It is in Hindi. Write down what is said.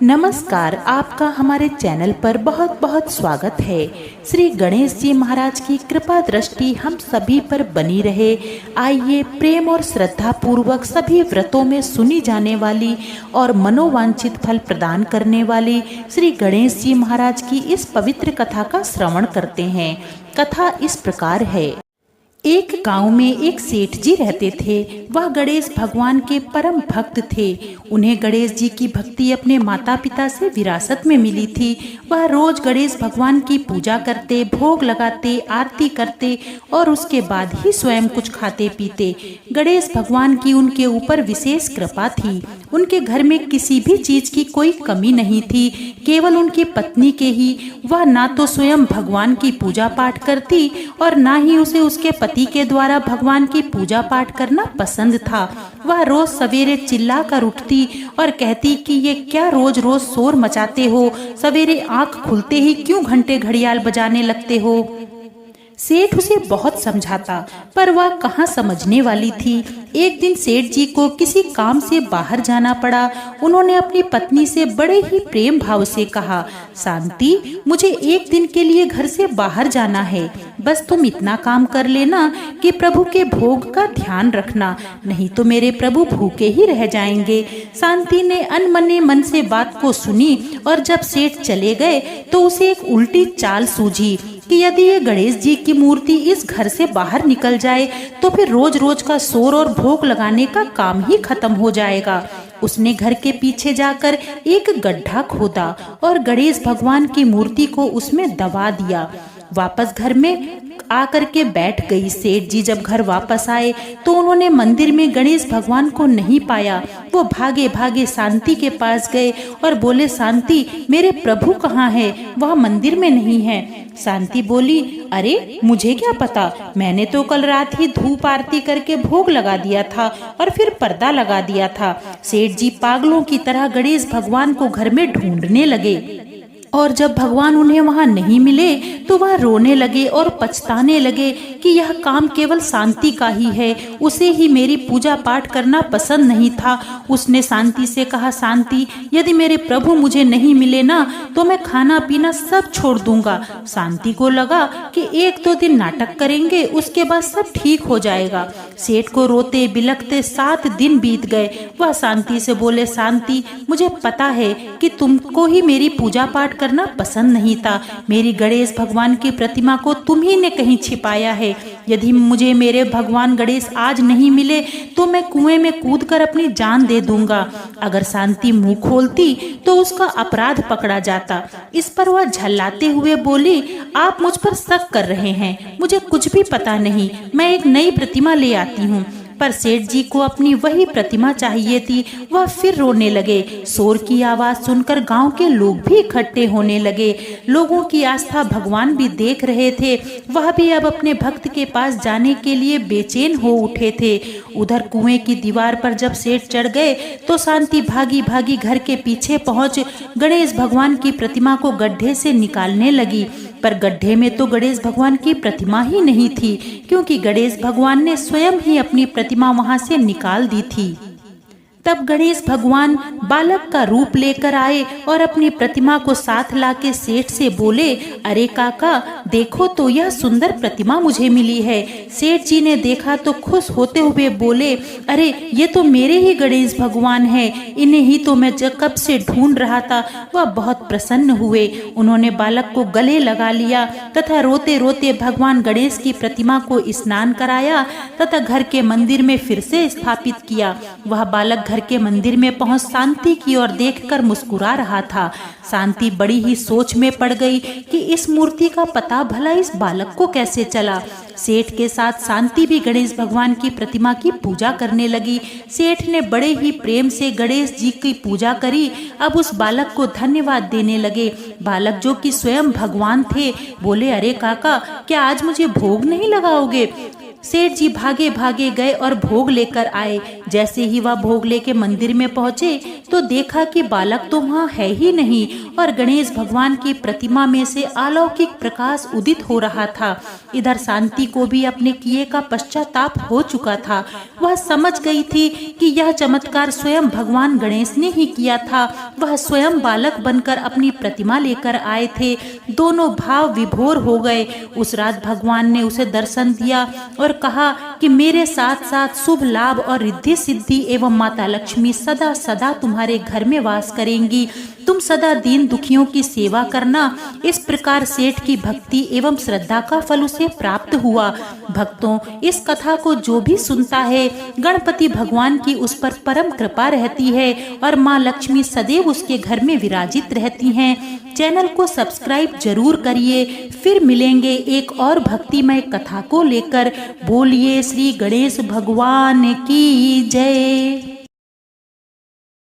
नमस्कार, आपका हमारे चैनल पर बहुत बहुत स्वागत है। श्री गणेश जी महाराज की कृपा दृष्टि हम सभी पर बनी रहे। आइए प्रेम और श्रद्धा पूर्वक सभी व्रतों में सुनी जाने वाली और मनोवांछित फल प्रदान करने वाली श्री गणेश जी महाराज की इस पवित्र कथा का श्रवण करते हैं। कथा इस प्रकार है। एक गांव में एक सेठ जी रहते थे। वह गणेश भगवान के परम भक्त थे। उन्हें गणेश जी की भक्ति अपने माता पिता से विरासत में मिली थी। वह रोज गणेश भगवान की पूजा करते, भोग लगाते, आरती करते और उसके बाद ही स्वयं कुछ खाते पीते। गणेश भगवान की उनके ऊपर विशेष कृपा थी। उनके घर में किसी भी चीज की कोई कमी नहीं थी, केवल उनकी पत्नी के ही। वह ना तो स्वयं भगवान की पूजा पाठ करती और ना ही उसे उसके पति के द्वारा भगवान की पूजा पाठ करना पसंद था। वह रोज सवेरे चिल्ला कर उठती और कहती कि ये क्या रोज रोज शोर मचाते हो, सवेरे आंख खुलते ही क्यों घंटे घड़ियाल बजाने लगते हो। सेठ उसे बहुत समझाता पर वह कहाँ समझने वाली थी। एक दिन सेठ जी को किसी काम से बाहर जाना पड़ा। उन्होंने अपनी पत्नी से बड़े ही प्रेम भाव से कहा, शांति, मुझे एक दिन के लिए घर से बाहर जाना है। बस तुम इतना काम कर लेना कि प्रभु के भोग का ध्यान रखना, नहीं तो मेरे प्रभु भूखे ही रह जाएंगे। शांति ने अनमने मन से बात को सुनी और जब सेठ चले गए तो उसे एक उल्टी चाल सूझी कि यदि ये गणेश जी की मूर्ति इस घर से बाहर निकल जाए तो फिर रोज रोज का शोर और भोग लगाने का काम ही खत्म हो जाएगा। उसने घर के पीछे जाकर एक गड्ढा खोदा और गणेश भगवान की मूर्ति को उसमें दबा दिया। वापस घर में आकर के बैठ गई। सेठ जी जब घर वापस आए तो उन्होंने मंदिर में गणेश भगवान को नहीं पाया। वो भागे भागे शांति के पास गए और बोले, शांति, मेरे प्रभु कहाँ है? वह मंदिर में नहीं है। शांति बोली, अरे मुझे क्या पता, मैंने तो कल रात ही धूप आरती करके भोग लगा दिया था और फिर पर्दा लगा दिया था। सेठ जी पागलों की तरह गणेश भगवान को घर में ढूंढने लगे और जब भगवान उन्हें वहां नहीं मिले तो वह रोने लगे और पछताने लगे कि यह काम केवल शांति का ही है, उसे ही मेरी पूजा पाठ करना पसंद नहीं था। उसने शांति से कहा, शांति, यदि मेरे प्रभु मुझे नहीं मिले ना तो मैं खाना पीना सब छोड़ दूंगा। शांति को लगा कि एक दो दिन नाटक करेंगे, उसके बाद सब ठीक हो जाएगा। सेठ को रोते बिलखते 7 दिन बीत गए। वह शांति से बोले, शांति, मुझे पता है कि तुमको ही मेरी पूजा पाठ करना पसंद नहीं था। मेरी गणेश भगवान की प्रतिमा को तुम ही ने कहीं छिपाया है। यदि मुझे मेरे भगवान गणेश आज नहीं मिले तो मैं कुएं में कूदकर अपनी जान दे दूंगा। अगर शांति मुंह खोलती तो उसका अपराध पकड़ा जाता। इस पर वह झल्लाते हुए बोली, आप मुझ पर शक कर रहे हैं, मुझे कुछ भी पता नहीं, मैं एक नई प्रतिमा ले आती हूँ। पर सेठ जी को अपनी वही प्रतिमा चाहिए थी। वह फिर रोने लगे। शोर की आवाज सुनकर गांव के लोग भी इकट्ठे होने लगे। लोगों की आस्था भगवान भी देख रहे थे। वह भी अब अपने भक्त के पास जाने के लिए बेचैन हो उठे थे। उधर कुएं की दीवार पर जब सेठ चढ़ गए तो शांति भागी भागी घर के पीछे पहुंच गणेश भगवान की प्रतिमा को गड्ढे से निकालने लगी। पर गड्ढे में तो गणेश भगवान की प्रतिमा ही नहीं थी, क्योंकि गणेश भगवान ने स्वयं ही अपनी प्रतिमा वहां से निकाल दी थी। तब गणेश भगवान बालक का रूप लेकर आए और अपनी प्रतिमा को साथ लाके सेठ से बोले, अरे काका, देखो तो यह सुंदर प्रतिमा मुझे मिली है। सेठ जी ने देखा तो खुश होते हुए बोले, अरे ये तो मेरे ही गणेश भगवान हैं, इन्हें ही तो मैं कब से ढूंढ रहा था। वह बहुत प्रसन्न हुए। उन्होंने बालक को गले लगा लिया तथा रोते रोते भगवान गणेश की प्रतिमा को स्नान कराया तथा घर के मंदिर में फिर से स्थापित किया। वह बालक घर के मंदिर में पहुंच शांति की ओर देखकर मुस्कुरा रहा था। शांति बड़ी ही सोच में पड़ गई कि इस मूर्ति का पता भला इस बालक को कैसे चला। सेठ के साथ शांति भी गणेश भगवान की प्रतिमा की पूजा करने लगी। सेठ ने बड़े ही प्रेम से गणेश जी की पूजा करी। अब उस बालक को धन्यवाद देने लगे। बालक, जो कि स्वयं भगवान थे, बोले, अरे काका, क्या आज मुझे भोग नहीं लगाओगे? सेठ जी भागे भागे गए और भोग लेकर आए। जैसे ही वह भोग लेके मंदिर में पहुंचे तो देखा कि बालक तो वहाँ है ही नहीं और गणेश भगवान की प्रतिमा में से अलौकिक प्रकाश उदित हो रहा था। इधर शांति को भी अपने किए का पश्चाताप हो चुका था। वह समझ गई थी कि यह चमत्कार स्वयं भगवान गणेश ने ही किया था। वह स्वयं बालक बनकर अपनी प्रतिमा लेकर आए थे। दोनों भाव विभोर हो गए। उस रात भगवान ने उसे दर्शन दिया और कहा कि मेरे साथ साथ शुभ लाभ और रिद्धि सिद्धि एवं माता लक्ष्मी सदा सदा तुम्हारे घर में वास करेंगी। तुम सदा दीन दुखियों की सेवा करना। इस प्रकार सेठ की भक्ति एवं श्रद्धा का फल उसे प्राप्त हुआ। भक्तों, इस कथा को जो भी सुनता है, गणपति भगवान की उस पर परम कृपा रहती है और माँ लक्ष्मी सदैव उसके घर में विराजित रहती हैं। चैनल को सब्सक्राइब जरूर करिए। फिर मिलेंगे एक और भक्तिमय कथा को लेकर। बोलिए श्री गणेश भगवान की जय।